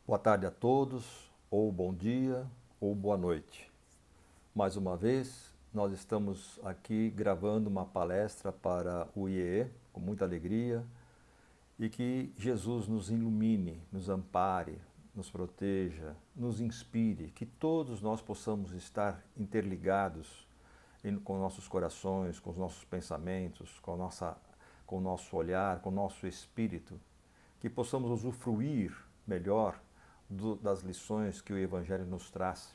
Boa tarde a todos, ou bom dia, ou boa noite. Mais uma vez, nós estamos aqui gravando uma palestra para o IEE, com muita alegria, e que Jesus nos ilumine, nos ampare, nos proteja, nos inspire, que todos nós possamos estar interligados com nossos corações, com os nossos pensamentos, com o nosso olhar, com o nosso espírito, que possamos usufruir melhor das lições que o Evangelho nos traz.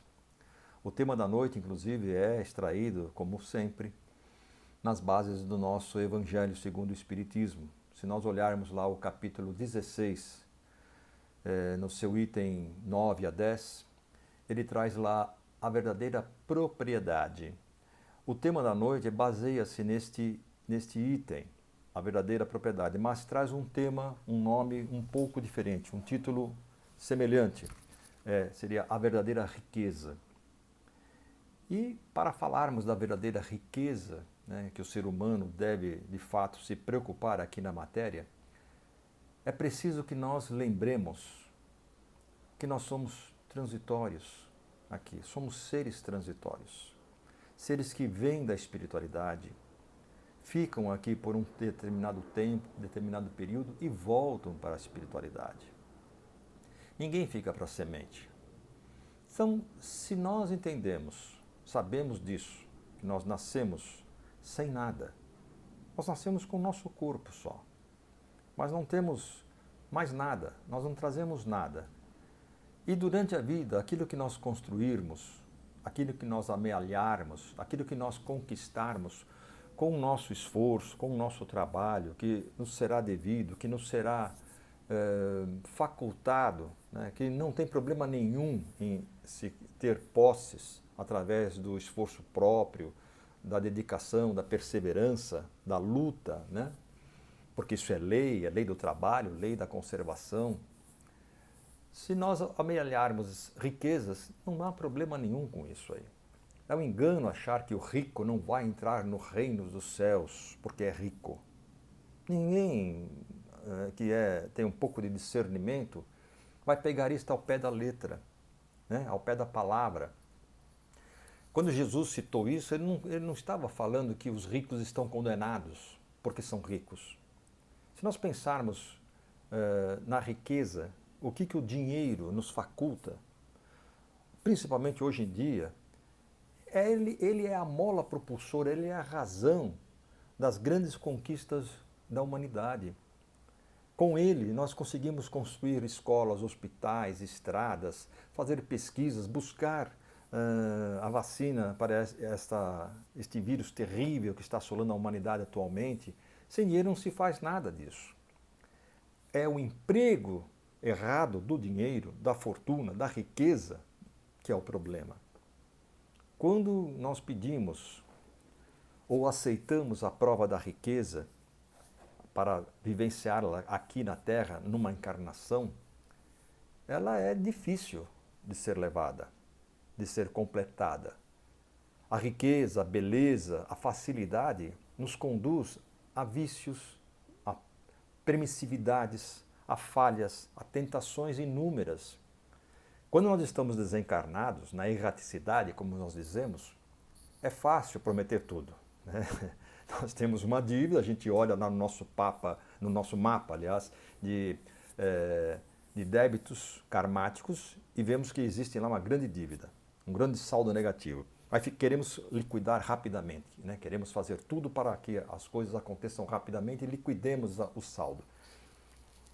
O tema da noite, inclusive, é extraído, como sempre, nas bases do nosso Evangelho segundo o Espiritismo. Se nós olharmos lá o capítulo 16, no seu item 9 a 10, ele traz lá a verdadeira propriedade. O tema da noite baseia-se neste item, a verdadeira propriedade, mas traz um tema, um nome um pouco diferente, um título semelhante, seria a verdadeira riqueza. E para falarmos da verdadeira riqueza, né, que o ser humano deve de fato se preocupar aqui na matéria, é preciso que nós lembremos que nós somos transitórios aqui, somos seres transitórios, seres que vêm da espiritualidade, ficam aqui por um determinado tempo, determinado período e voltam para a espiritualidade. Ninguém fica para a semente. Então, se nós entendemos, sabemos disso, que nós nascemos sem nada, nós nascemos com o nosso corpo só, mas não temos mais nada, nós não trazemos nada. E durante a vida, aquilo que nós construirmos, aquilo que nós amealharmos, aquilo que nós conquistarmos com o nosso esforço, com o nosso trabalho, que nos será devido, que nos será facultado, né, que não tem problema nenhum em se ter posses através do esforço próprio, da dedicação, da perseverança, da luta, né? Porque isso é lei do trabalho, lei da conservação. Se nós amealharmos riquezas, não há problema nenhum com isso aí. É um engano achar que o rico não vai entrar no reino dos céus porque é rico. Ninguém tem um pouco de discernimento vai pegar isto ao pé da letra, né? Ao pé da palavra. Quando Jesus citou isso, ele não estava falando que os ricos estão condenados porque são ricos. Se nós pensarmos na riqueza, o que o dinheiro nos faculta, principalmente hoje em dia, ele é a mola propulsora, ele é a razão das grandes conquistas da humanidade. Com ele, nós conseguimos construir escolas, hospitais, estradas, fazer pesquisas, buscar a vacina para este vírus terrível que está assolando a humanidade atualmente. Sem dinheiro não se faz nada disso. É o emprego errado do dinheiro, da fortuna, da riqueza, que é o problema. Quando nós pedimos ou aceitamos a prova da riqueza para vivenciá-la aqui na Terra, numa encarnação, ela é difícil de ser levada, de ser completada. A riqueza, a beleza, a facilidade nos conduz a vícios, a permissividades, a falhas, a tentações inúmeras. Quando nós estamos desencarnados, na erraticidade, como nós dizemos, é fácil prometer tudo, né? Nós temos uma dívida, a gente olha no nosso mapa, aliás, de débitos karmáticos e vemos que existe lá uma grande dívida, um grande saldo negativo. Aí queremos liquidar rapidamente, né? Queremos fazer tudo para que as coisas aconteçam rapidamente e liquidemos o saldo.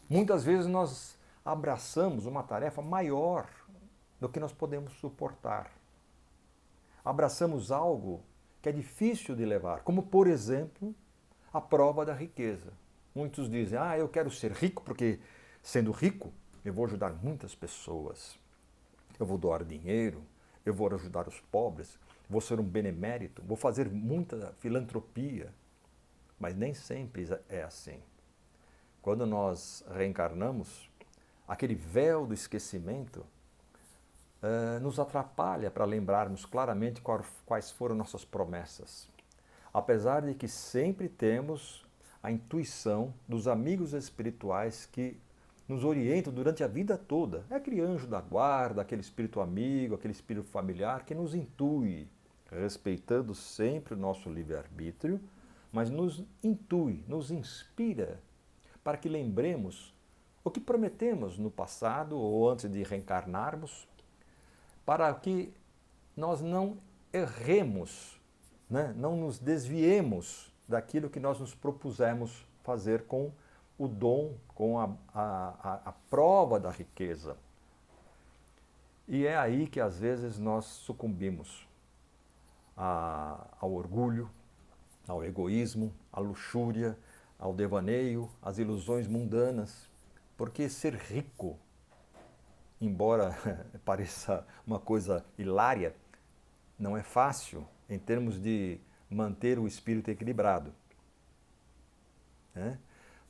Muitas vezes nós abraçamos uma tarefa maior do que nós podemos suportar. Abraçamos algo que é difícil de levar, como, por exemplo, a prova da riqueza. Muitos dizem, eu quero ser rico porque, sendo rico, eu vou ajudar muitas pessoas. Eu vou doar dinheiro, eu vou ajudar os pobres, vou ser um benemérito, vou fazer muita filantropia. Mas nem sempre é assim. Quando nós reencarnamos, aquele véu do esquecimento nos atrapalha para lembrarmos claramente quais foram nossas promessas. Apesar de que sempre temos a intuição dos amigos espirituais que nos orientam durante a vida toda. É aquele anjo da guarda, aquele espírito amigo, aquele espírito familiar que nos intui, respeitando sempre o nosso livre-arbítrio, mas nos intui, nos inspira para que lembremos o que prometemos no passado ou antes de reencarnarmos, para que nós não erremos, né? Não nos desviemos daquilo que nós nos propusemos fazer com o dom, com a prova da riqueza. E é aí que às vezes nós sucumbimos ao orgulho, ao egoísmo, à luxúria, ao devaneio, às ilusões mundanas, porque ser rico, embora pareça uma coisa hilária, não é fácil em termos de manter o espírito equilibrado, né?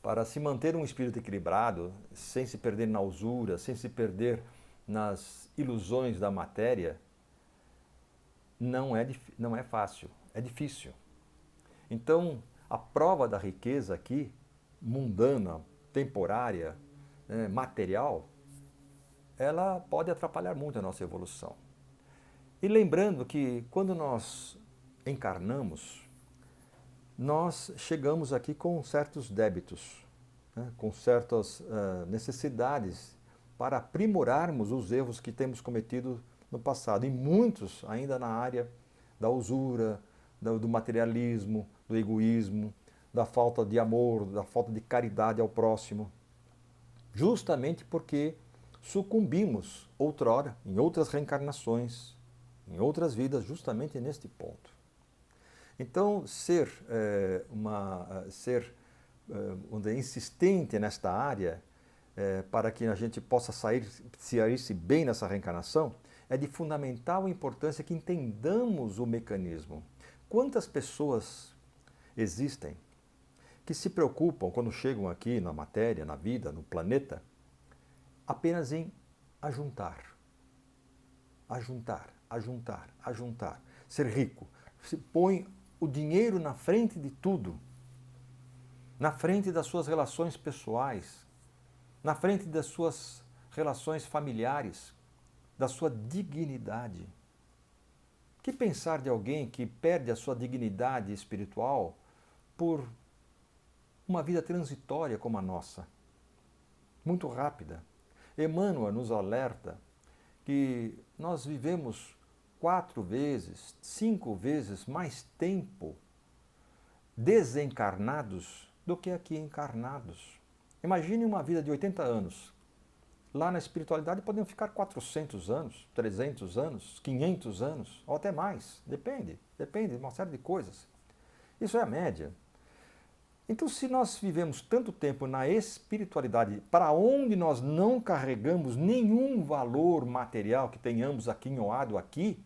Para se manter um espírito equilibrado, sem se perder na usura, sem se perder nas ilusões da matéria, não é fácil, é difícil. Então, a prova da riqueza aqui, mundana, temporária, né, material, ela pode atrapalhar muito a nossa evolução. E lembrando que quando nós encarnamos, nós chegamos aqui com certos débitos, né, com certas necessidades para aprimorarmos os erros que temos cometido no passado, e muitos ainda na área da usura, do materialismo, do egoísmo, da falta de amor, da falta de caridade ao próximo, justamente porque sucumbimos outrora, em outras reencarnações, em outras vidas, justamente neste ponto. Então, ser insistente nesta área, para que a gente possa sair-se bem nessa reencarnação, é de fundamental importância que entendamos o mecanismo. Quantas pessoas existem que se preocupam, quando chegam aqui na matéria, na vida, no planeta, apenas em ajuntar, ajuntar, ajuntar, ajuntar. Ser rico. Se põe o dinheiro na frente de tudo, na frente das suas relações pessoais, na frente das suas relações familiares, da sua dignidade. Que pensar de alguém que perde a sua dignidade espiritual por uma vida transitória como a nossa, muito rápida? Emmanuel nos alerta que nós vivemos 4 vezes, 5 vezes mais tempo desencarnados do que aqui encarnados. Imagine uma vida de 80 anos. Lá na espiritualidade podem ficar 400 anos, 300 anos, 500 anos, ou até mais. Depende de uma série de coisas. Isso é a média. Então, se nós vivemos tanto tempo na espiritualidade, para onde nós não carregamos nenhum valor material que tenhamos aquinhoado aqui,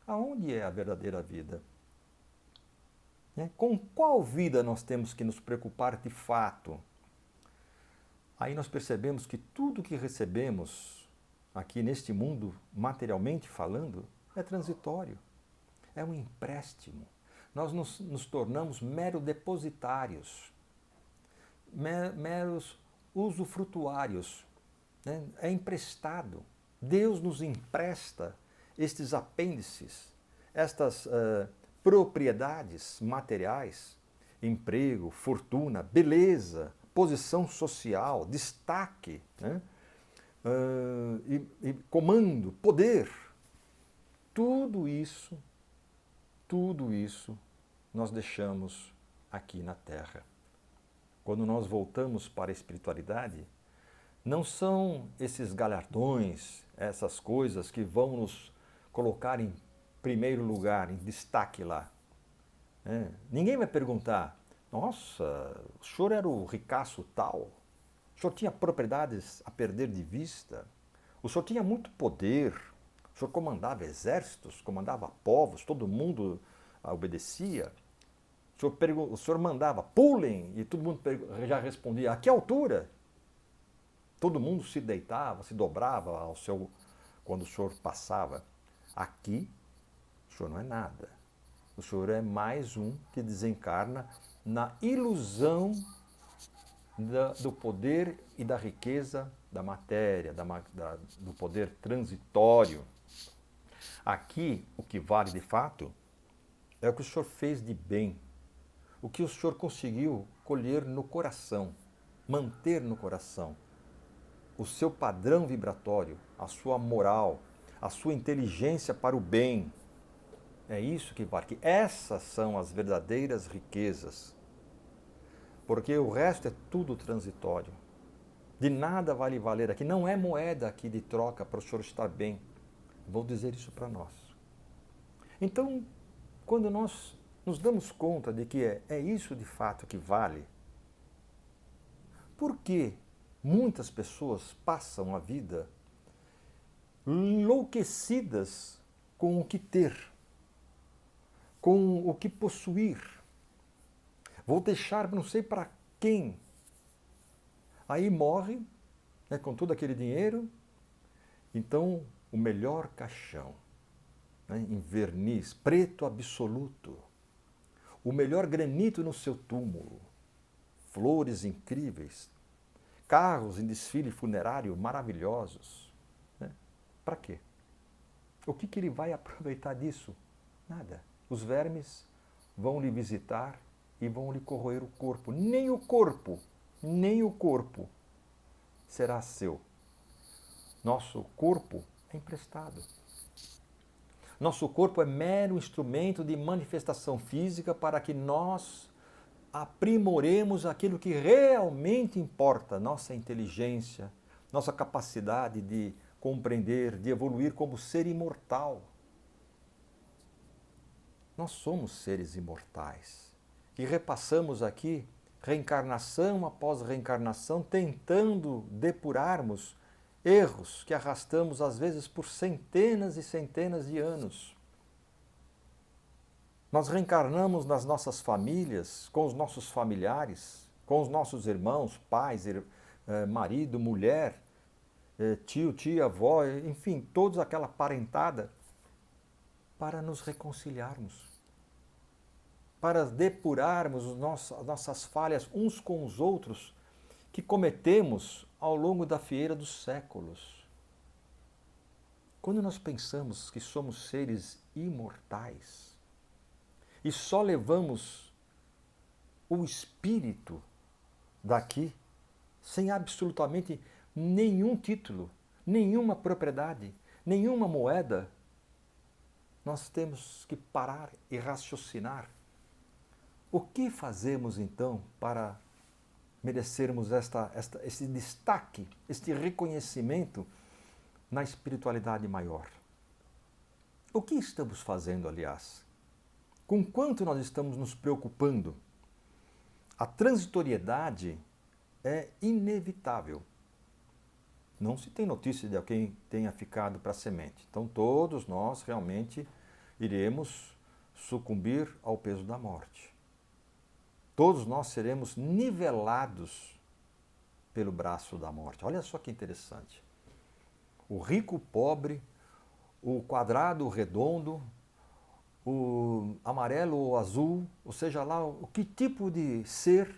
aonde é a verdadeira vida? Com qual vida nós temos que nos preocupar de fato? Aí nós percebemos que tudo que recebemos aqui neste mundo, materialmente falando, é transitório, é um empréstimo. Nós nos tornamos meros depositários, meros usufrutuários, né? É emprestado. Deus nos empresta estes apêndices, estas propriedades materiais, emprego, fortuna, beleza, posição social, destaque, né? E comando, poder. Tudo isso nós deixamos aqui na Terra. Quando nós voltamos para a espiritualidade, não são esses galardões, essas coisas que vão nos colocar em primeiro lugar, em destaque lá. Ninguém vai perguntar: nossa, o senhor era o ricaço tal, o senhor tinha propriedades a perder de vista, o senhor tinha muito poder, o senhor comandava exércitos, comandava povos, todo mundo obedecia, o senhor mandava pulem e todo mundo já respondia: a que altura? Todo mundo se deitava, se dobrava quando o senhor passava. Aqui, o senhor não é nada. O senhor é mais um que desencarna na ilusão do poder e da riqueza da matéria, do poder transitório. Aqui, o que vale de fato é o que o senhor fez de bem, o que o senhor conseguiu colher no coração, manter no coração o seu padrão vibratório, a sua moral, a sua inteligência para o bem. É isso que vale. Essas são as verdadeiras riquezas. Porque o resto é tudo transitório. De nada vale valer aqui. Não é moeda aqui de troca para o senhor estar bem. Vou dizer isso para nós. Então, quando nós nos damos conta de que é isso de fato que vale, por que muitas pessoas passam a vida enlouquecidas com o que ter, com o que possuir? Vou deixar não sei para quem. Aí morre, né, com todo aquele dinheiro. Então, o melhor caixão, né, em verniz, preto absoluto, o melhor granito no seu túmulo, flores incríveis, carros em desfile funerário maravilhosos. Né? Para quê? O que ele vai aproveitar disso? Nada. Os vermes vão lhe visitar e vão lhe corroer o corpo. Nem o corpo será seu. Nosso corpo é emprestado. Nosso corpo é mero instrumento de manifestação física para que nós aprimoremos aquilo que realmente importa, nossa inteligência, nossa capacidade de compreender, de evoluir como ser imortal. Nós somos seres imortais e repassamos aqui reencarnação após reencarnação, tentando depurarmos erros que arrastamos às vezes por centenas e centenas de anos. Nós reencarnamos nas nossas famílias, com os nossos familiares, com os nossos irmãos, pais, marido, mulher, tio, tia, avó, enfim, toda aquela parentada, para nos reconciliarmos, para depurarmos as nossas falhas uns com os outros que cometemos ao longo da fieira dos séculos. Quando nós pensamos que somos seres imortais e só levamos o espírito daqui sem absolutamente nenhum título, nenhuma propriedade, nenhuma moeda, nós temos que parar e raciocinar. O que fazemos então para merecermos esse destaque, este reconhecimento na espiritualidade maior? O que estamos fazendo, aliás? Com quanto nós estamos nos preocupando? A transitoriedade é inevitável. Não se tem notícia de alguém que tenha ficado para a semente. Então todos nós realmente iremos sucumbir ao peso da morte. Todos nós seremos nivelados pelo braço da morte. Olha só que interessante. O rico, o pobre, o quadrado, o redondo, o amarelo ou azul, ou seja lá, o que tipo de ser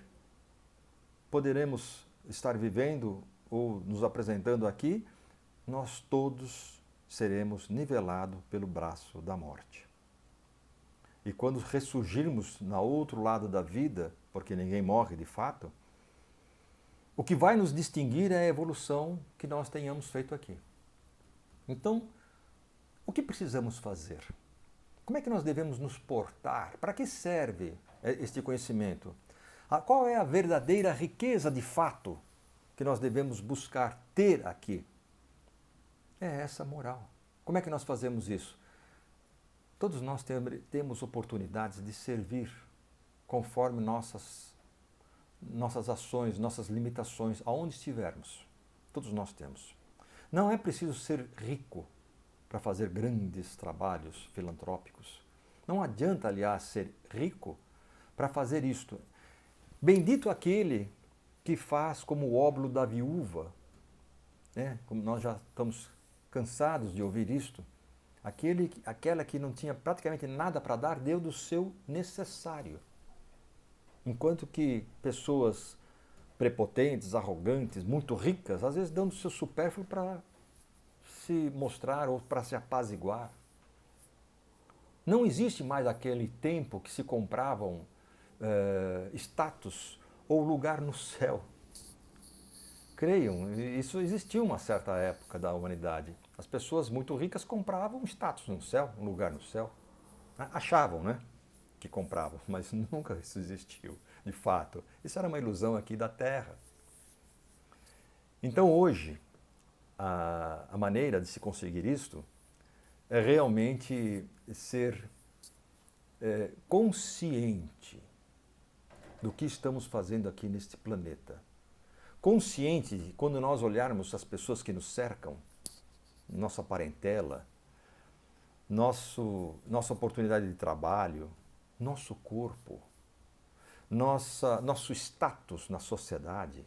poderemos estar vivendo ou nos apresentando aqui, nós todos seremos nivelados pelo braço da morte. E quando ressurgirmos no outro lado da vida, porque ninguém morre de fato, o que vai nos distinguir é a evolução que nós tenhamos feito aqui. Então, o que precisamos fazer? Como é que nós devemos nos portar? Para que serve este conhecimento? Qual é a verdadeira riqueza de fato que nós devemos buscar ter aqui? É essa moral. Como é que nós fazemos isso? Todos nós temos oportunidades de servir conforme nossas ações, nossas limitações, aonde estivermos. Todos nós temos. Não é preciso ser rico para fazer grandes trabalhos filantrópicos. Não adianta, aliás, ser rico para fazer isto. Bendito aquele que faz como o óbolo da viúva, né? Como nós já estamos cansados de ouvir isto. Aquela que não tinha praticamente nada para dar, deu do seu necessário. Enquanto que pessoas prepotentes, arrogantes, muito ricas, às vezes dando seu supérfluo para se mostrar ou para se apaziguar. Não existe mais aquele tempo que se compravam status ou lugar no céu. Creiam, isso existiu uma certa época da humanidade. As pessoas muito ricas compravam status no céu, um lugar no céu. Achavam, né, que compravam, mas nunca isso existiu, de fato. Isso era uma ilusão aqui da Terra. Então hoje, a maneira de se conseguir isto é realmente ser consciente do que estamos fazendo aqui neste planeta. Consciente de quando nós olharmos as pessoas que nos cercam, nossa parentela, nossa oportunidade de trabalho, nosso corpo, nosso status na sociedade,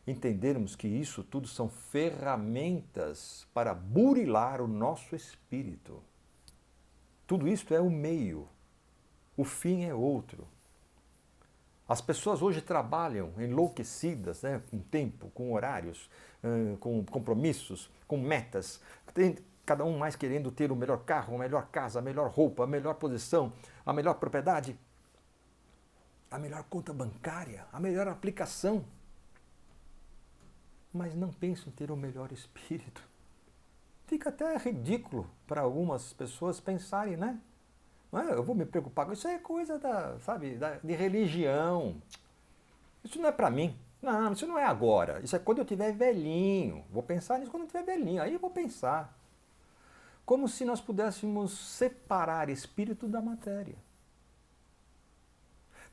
entendermos que isso tudo são ferramentas para burilar o nosso espírito. Tudo isto é o meio, o fim é outro. As pessoas hoje trabalham enlouquecidas, né, com tempo, com horários, com compromissos, com metas, cada um mais querendo ter o melhor carro, a melhor casa, a melhor roupa, a melhor posição, a melhor propriedade, a melhor conta bancária, a melhor aplicação. Mas não pensam em ter o melhor espírito. Fica até ridículo para algumas pessoas pensarem, né? Eu vou me preocupar com isso, é coisa de religião. Isso não é para mim. Não, isso não é agora. Isso é quando eu estiver velhinho. Vou pensar nisso quando eu estiver velhinho. Aí eu vou pensar. Como se nós pudéssemos separar espírito da matéria.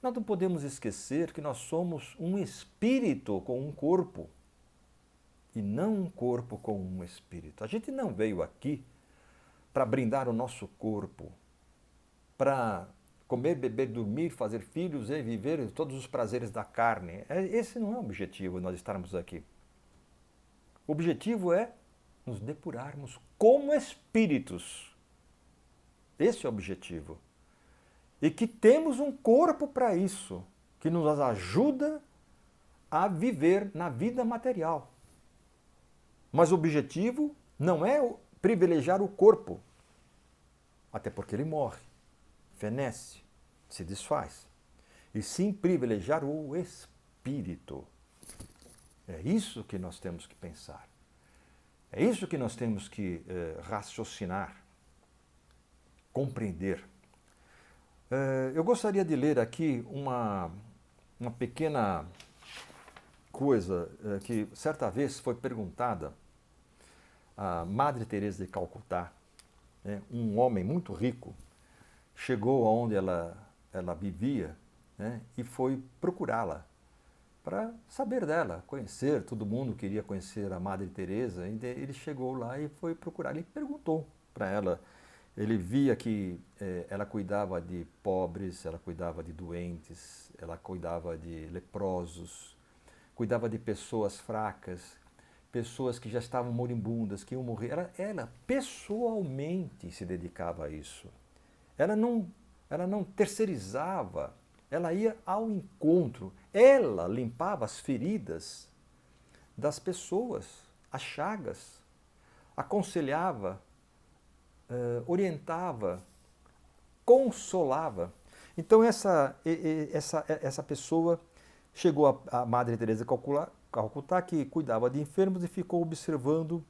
Nós não podemos esquecer que nós somos um espírito com um corpo. E não um corpo com um espírito. A gente não veio aqui para brindar o nosso corpo, para comer, beber, dormir, fazer filhos e viver todos os prazeres da carne. Esse não é o objetivo de nós estarmos aqui. O objetivo é nos depurarmos como espíritos. Esse é o objetivo. E que temos um corpo para isso, que nos ajuda a viver na vida material. Mas o objetivo não é privilegiar o corpo, até porque ele morre, fenece, se desfaz, e sim privilegiar o espírito. É isso que nós temos que pensar. É isso que nós temos que raciocinar, compreender. Eu gostaria de ler aqui uma pequena coisa que certa vez foi perguntada a Madre Teresa de Calcutá, né, um homem muito rico, chegou aonde ela vivia, né, e foi procurá-la para saber dela, conhecer. Todo mundo queria conhecer a Madre Teresa. Ele chegou lá e foi procurar. Ele perguntou para ela. Ele via que ela cuidava de pobres, ela cuidava de doentes, ela cuidava de leprosos, cuidava de pessoas fracas, pessoas que já estavam moribundas, que iam morrer. Ela pessoalmente se dedicava a isso. Ela não terceirizava, ela ia ao encontro. Ela limpava as feridas das pessoas, as chagas, aconselhava, orientava, consolava. Então essa pessoa chegou a Madre Teresa de Calcutá, que cuidava de enfermos, e ficou observando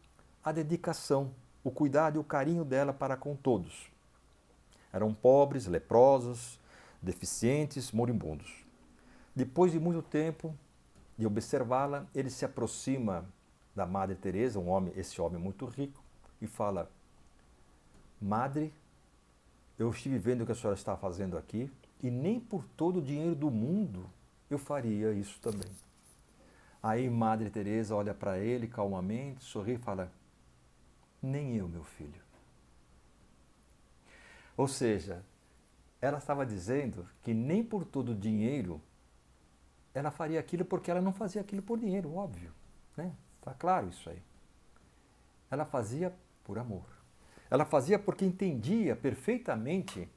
a dedicação, o cuidado e o carinho dela para com todos. Eram pobres, leprosos, deficientes, moribundos. Depois de muito tempo de observá-la, ele se aproxima da Madre Teresa, esse homem muito rico, e fala: Madre, eu estive vendo o que a senhora está fazendo aqui, e nem por todo o dinheiro do mundo eu faria isso também. Aí Madre Teresa olha para ele calmamente, sorri e fala: nem eu, meu filho. Ou seja, ela estava dizendo que nem por todo o dinheiro ela faria aquilo, porque ela não fazia aquilo por dinheiro, óbvio, né? Tá claro isso aí. Ela fazia por amor. Ela fazia porque entendia perfeitamente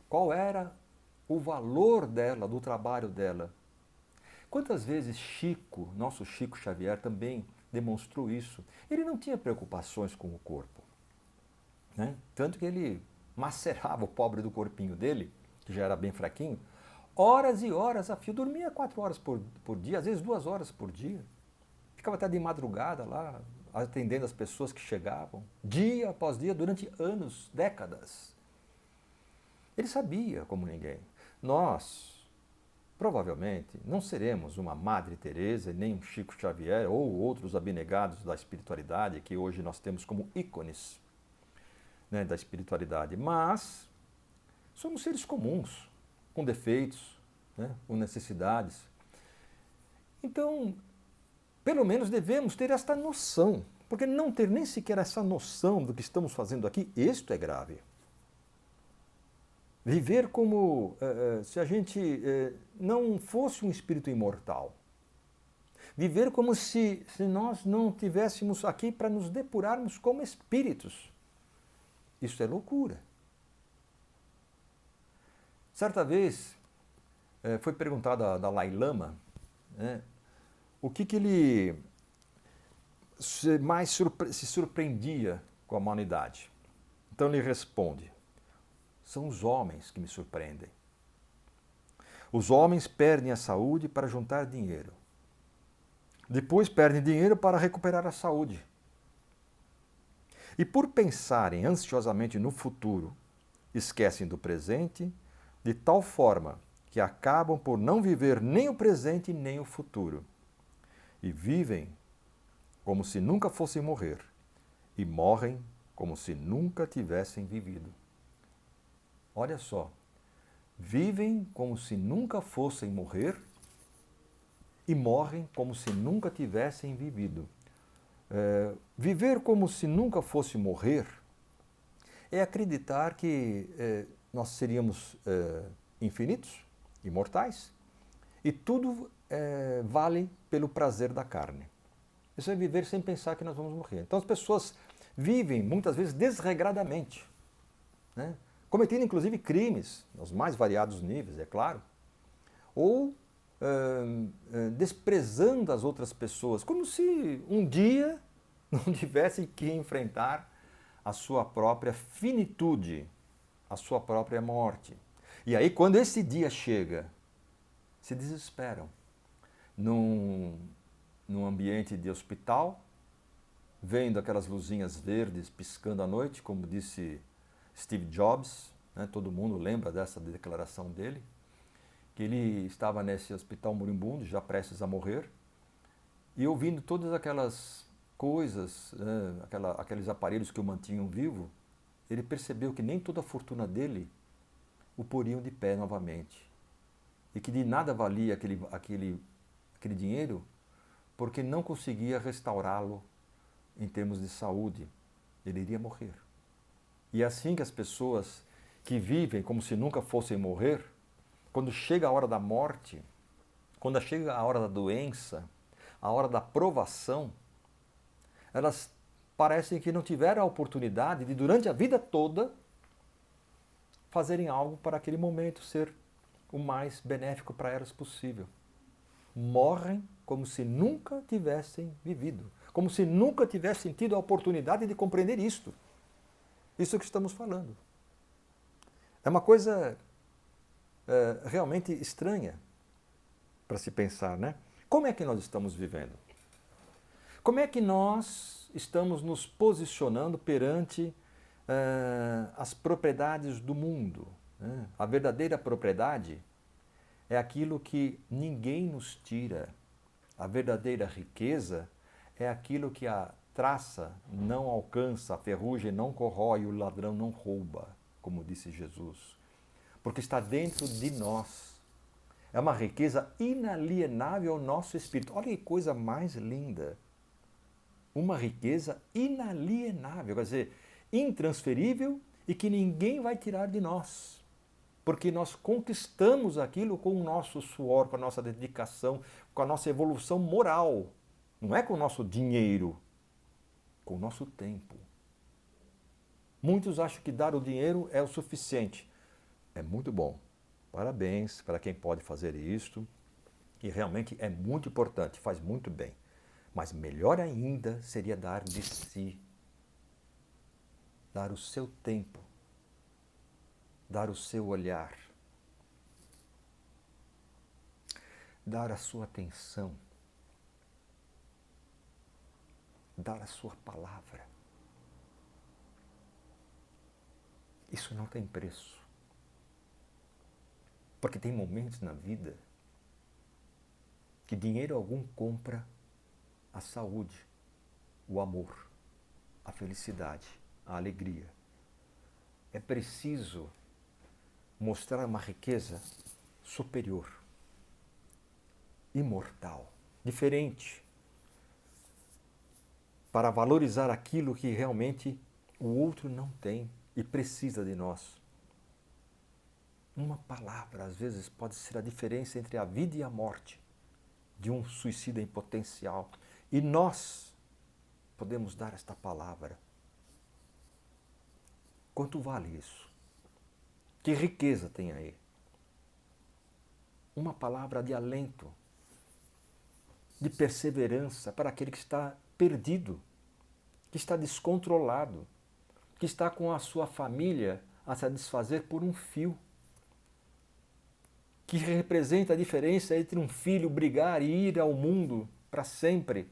qual era o valor dela, do trabalho dela. Quantas vezes Chico, nosso Chico Xavier, também demonstrou isso? Ele não tinha preocupações com o corpo, né? Tanto que ele macerava o pobre do corpinho dele, que já era bem fraquinho, horas e horas a fio, dormia 4 horas por dia, às vezes 2 horas por dia. Ficava até de madrugada lá, atendendo as pessoas que chegavam, dia após dia, durante anos, décadas. Ele sabia como ninguém. Nós, provavelmente, não seremos uma Madre Teresa, nem um Chico Xavier ou outros abnegados da espiritualidade que hoje nós temos como ícones, né, da espiritualidade, mas somos seres comuns, com defeitos, né, com necessidades. Então, pelo menos devemos ter esta noção, porque não ter nem sequer essa noção do que estamos fazendo aqui, isto é grave. Viver como se a gente não fosse um espírito imortal. Viver como se nós não tivéssemos aqui para nos depurarmos como espíritos. Isso é loucura. Certa vez foi perguntado a Dalai Lama, né, o que ele mais se surpreendia com a humanidade. Então ele responde: são os homens que me surpreendem. Os homens perdem a saúde para juntar dinheiro. Depois perdem dinheiro para recuperar a saúde. E por pensarem ansiosamente no futuro, esquecem do presente, de tal forma que acabam por não viver nem o presente nem o futuro. E vivem como se nunca fossem morrer, e morrem como se nunca tivessem vivido. Olha só, vivem como se nunca fossem morrer e morrem como se nunca tivessem vivido. Viver como se nunca fosse morrer é acreditar que nós seríamos infinitos, imortais, e tudo vale pelo prazer da carne. Isso é viver sem pensar que nós vamos morrer. Então as pessoas vivem muitas vezes desregradamente, né? Cometendo inclusive crimes, nos mais variados níveis, é claro, ou desprezando as outras pessoas, como se um dia não tivessem que enfrentar a sua própria finitude, a sua própria morte. E aí, quando esse dia chega, se desesperam. Num ambiente de hospital, vendo aquelas luzinhas verdes piscando à noite, como disse Steve Jobs, né? Todo mundo lembra dessa declaração dele, que ele estava nesse hospital moribundo, já prestes a morrer, e ouvindo todas aquelas coisas, né? Aqueles aparelhos que o mantinham vivo, ele percebeu que nem toda a fortuna dele o poriam de pé novamente. E que de nada valia aquele dinheiro, porque não conseguia restaurá-lo em termos de saúde. Ele iria morrer. E é assim que as pessoas que vivem como se nunca fossem morrer, quando chega a hora da morte, quando chega a hora da doença, a hora da provação, elas parecem que não tiveram a oportunidade de, durante a vida toda, fazerem algo para aquele momento ser o mais benéfico para elas possível. Morrem como se nunca tivessem vivido, como se nunca tivessem tido a oportunidade de compreender isto. Isso que estamos falando. É uma coisa realmente estranha para se pensar, né? Como é que nós estamos vivendo? Como é que nós estamos nos posicionando perante as propriedades do mundo, né? A verdadeira propriedade é aquilo que ninguém nos tira. A verdadeira riqueza é aquilo que a traça não alcança, a ferrugem não corrói, o ladrão não rouba, como disse Jesus. Porque está dentro de nós. É uma riqueza inalienável ao nosso espírito. Olha que coisa mais linda. Uma riqueza inalienável, quer dizer, intransferível e que ninguém vai tirar de nós. Porque nós conquistamos aquilo com o nosso suor, com a nossa dedicação, com a nossa evolução moral. Não é com o nosso dinheiro, com o nosso tempo. Muitos acham que dar o dinheiro é o suficiente. É muito bom. Parabéns para quem pode fazer isto. E realmente é muito importante, faz muito bem. Mas melhor ainda seria dar de si, dar o seu tempo, dar o seu olhar, dar a sua atenção, dar a sua palavra. Isso não tem preço. Porque tem momentos na vida que dinheiro algum compra a saúde, o amor, a felicidade, a alegria. É preciso mostrar uma riqueza superior, imortal, diferente, para valorizar aquilo que realmente o outro não tem e precisa de nós. Uma palavra, às vezes, pode ser a diferença entre a vida e a morte de um suicida em potencial. E nós podemos dar esta palavra. Quanto vale isso? Que riqueza tem aí? Uma palavra de alento, de perseverança para aquele que está perdido, que está descontrolado, que está com a sua família a satisfazer por um fio, que representa a diferença entre um filho brigar e ir ao mundo para sempre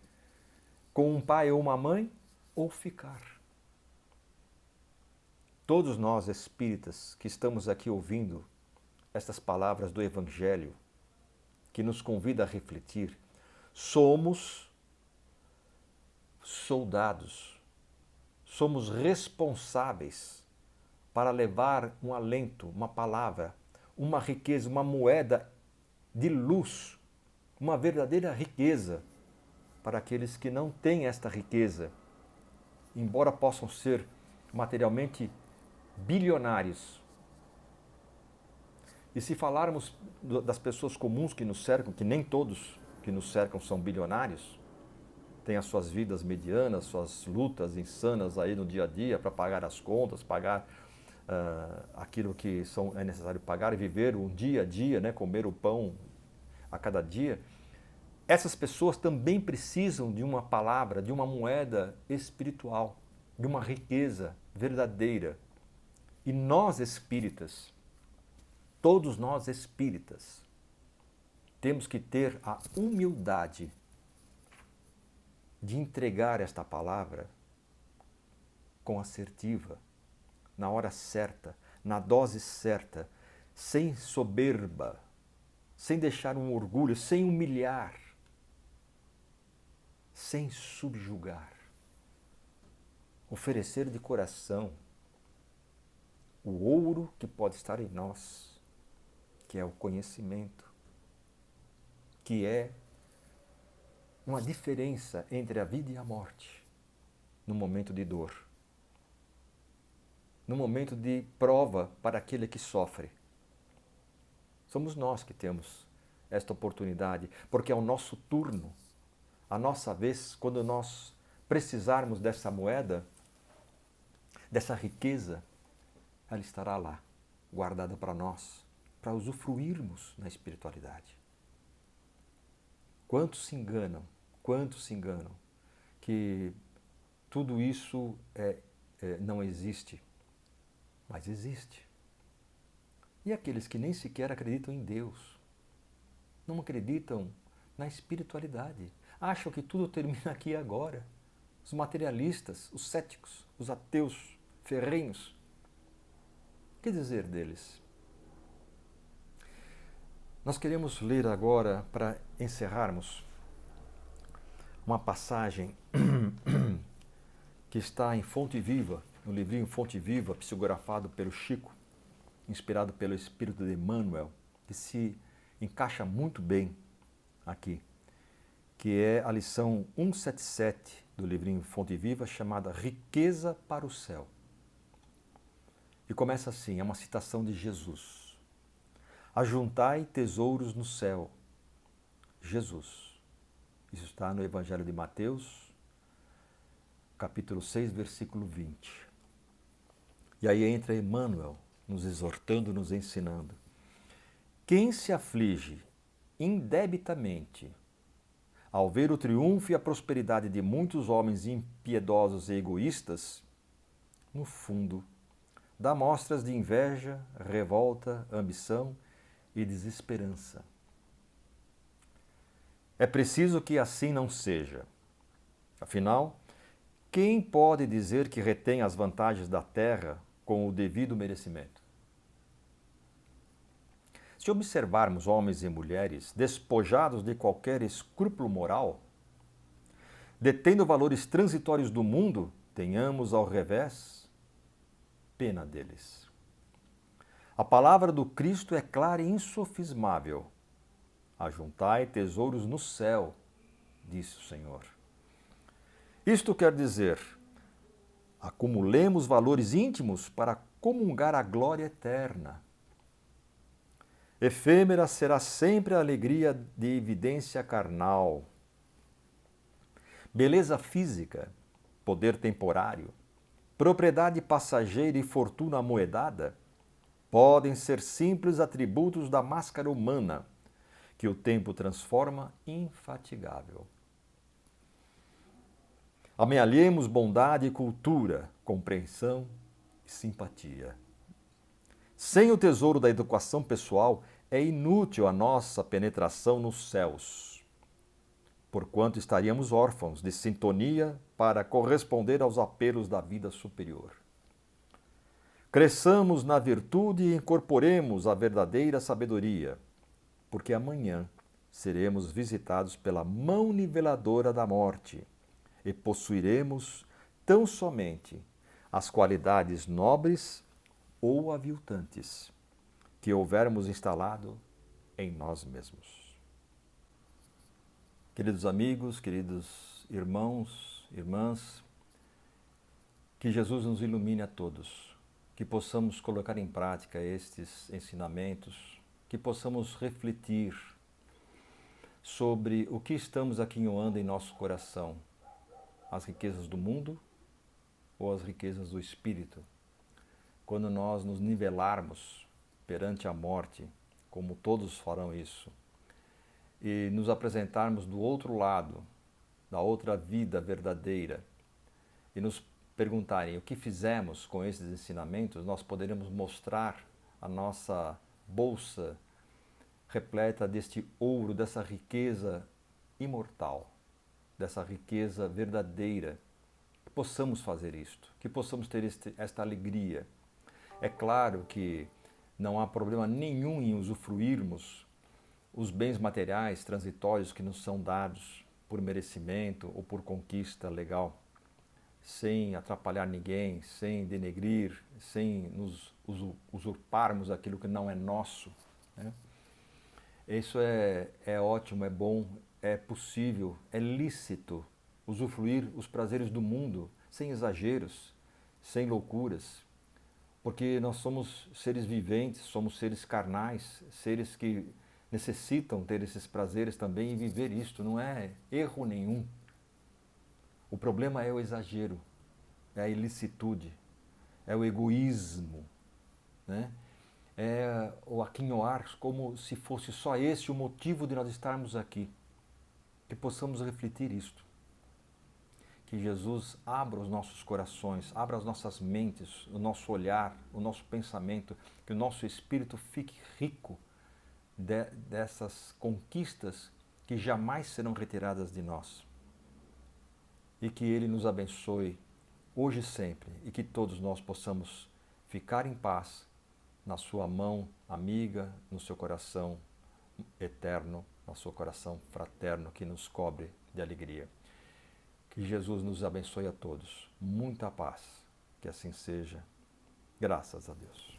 com um pai ou uma mãe, ou ficar. Todos nós espíritas que estamos aqui ouvindo estas palavras do Evangelho, que nos convida a refletir, somos soldados, somos responsáveis para levar um alento, uma palavra, uma riqueza, uma moeda de luz, uma verdadeira riqueza para aqueles que não têm esta riqueza, embora possam ser materialmente bilionários. E se falarmos das pessoas comuns que nos cercam, que nem todos que nos cercam são bilionários, têm as suas vidas medianas, suas lutas insanas aí no dia a dia para pagar as contas, pagar aquilo que é necessário pagar e viver um dia a dia, né, comer o pão a cada dia. Essas pessoas também precisam de uma palavra, de uma moeda espiritual, de uma riqueza verdadeira. E nós espíritas, todos nós espíritas, temos que ter a humildade de entregar esta palavra com assertiva, na hora certa, na dose certa, sem soberba, sem deixar um orgulho, sem humilhar, sem subjugar. Oferecer de coração o ouro que pode estar em nós, que é o conhecimento, que é uma diferença entre a vida e a morte, no momento de dor, no momento de prova para aquele que sofre. Somos nós que temos esta oportunidade, porque é o nosso turno, a nossa vez, quando nós precisarmos dessa moeda, dessa riqueza, ela estará lá, guardada para nós, para usufruirmos na espiritualidade. Quantos se enganam que tudo isso não existe, mas existe. E aqueles que nem sequer acreditam em Deus, não acreditam na espiritualidade, acham que tudo termina aqui e agora. Os materialistas, os céticos, os ateus ferrenhos. O que dizer deles? Nós queremos ler agora, para encerrarmos, uma passagem que está em Fonte Viva, no livrinho Fonte Viva, psicografado pelo Chico, inspirado pelo Espírito de Emmanuel, que se encaixa muito bem aqui, que é a lição 177 do livrinho Fonte Viva, chamada Riqueza para o Céu. E começa assim, é uma citação de Jesus. Ajuntai tesouros no céu. Jesus. Isso está no Evangelho de Mateus, capítulo 6, versículo 20. E aí entra Emmanuel, nos exortando, nos ensinando. Quem se aflige indebitamente, ao ver o triunfo e a prosperidade de muitos homens impiedosos e egoístas, no fundo, dá mostras de inveja, revolta, ambição e desesperança. É preciso que assim não seja. Afinal, quem pode dizer que retém as vantagens da terra com o devido merecimento? Se observarmos homens e mulheres despojados de qualquer escrúpulo moral, detendo valores transitórios do mundo, tenhamos ao revés pena deles. A palavra do Cristo é clara e insofismável. Ajuntai tesouros no céu, disse o Senhor. Isto quer dizer, acumulemos valores íntimos para comungar a glória eterna. Efêmera será sempre a alegria de evidência carnal. Beleza física, poder temporário, propriedade passageira e fortuna amoedada podem ser simples atributos da máscara humana, que o tempo transforma infatigável. Amealhemos bondade e cultura, compreensão e simpatia. Sem o tesouro da educação pessoal, é inútil a nossa penetração nos céus, porquanto estaríamos órfãos de sintonia para corresponder aos apelos da vida superior. Cresçamos na virtude e incorporemos a verdadeira sabedoria, porque amanhã seremos visitados pela mão niveladora da morte e possuiremos tão somente as qualidades nobres ou aviltantes que houvermos instalado em nós mesmos. Queridos amigos, queridos irmãos, irmãs, que Jesus nos ilumine a todos, que possamos colocar em prática estes ensinamentos, que possamos refletir sobre o que estamos aquinhoando em nosso coração, as riquezas do mundo ou as riquezas do espírito. Quando nós nos nivelarmos perante a morte, como todos farão isso, e nos apresentarmos do outro lado, da outra vida verdadeira, e nos perguntarem o que fizemos com esses ensinamentos, nós poderemos mostrar a nossa bolsa repleta deste ouro, dessa riqueza imortal, dessa riqueza verdadeira. Que possamos fazer isto, que possamos ter esta alegria. É claro que não há problema nenhum em usufruirmos os bens materiais transitórios que nos são dados por merecimento ou por conquista legal, sem atrapalhar ninguém, sem denegrir, sem nos usurparmos aquilo que não é nosso, né? Isso é ótimo, é bom, é possível, é lícito usufruir os prazeres do mundo sem exageros, sem loucuras, porque nós somos seres viventes, somos seres carnais, seres que necessitam ter esses prazeres também e viver isto, não é erro nenhum. O problema é o exagero, é a ilicitude, é o egoísmo, né? É o aquinhoar como se fosse só esse o motivo de nós estarmos aqui. Que possamos refletir isto. Que Jesus abra os nossos corações, abra as nossas mentes, o nosso olhar, o nosso pensamento, que o nosso espírito fique rico dessas conquistas que jamais serão retiradas de nós. E que Ele nos abençoe hoje e sempre, e que todos nós possamos ficar em paz na sua mão amiga, no seu coração eterno, no seu coração fraterno que nos cobre de alegria. Que Jesus nos abençoe a todos. Muita paz. Que assim seja. Graças a Deus.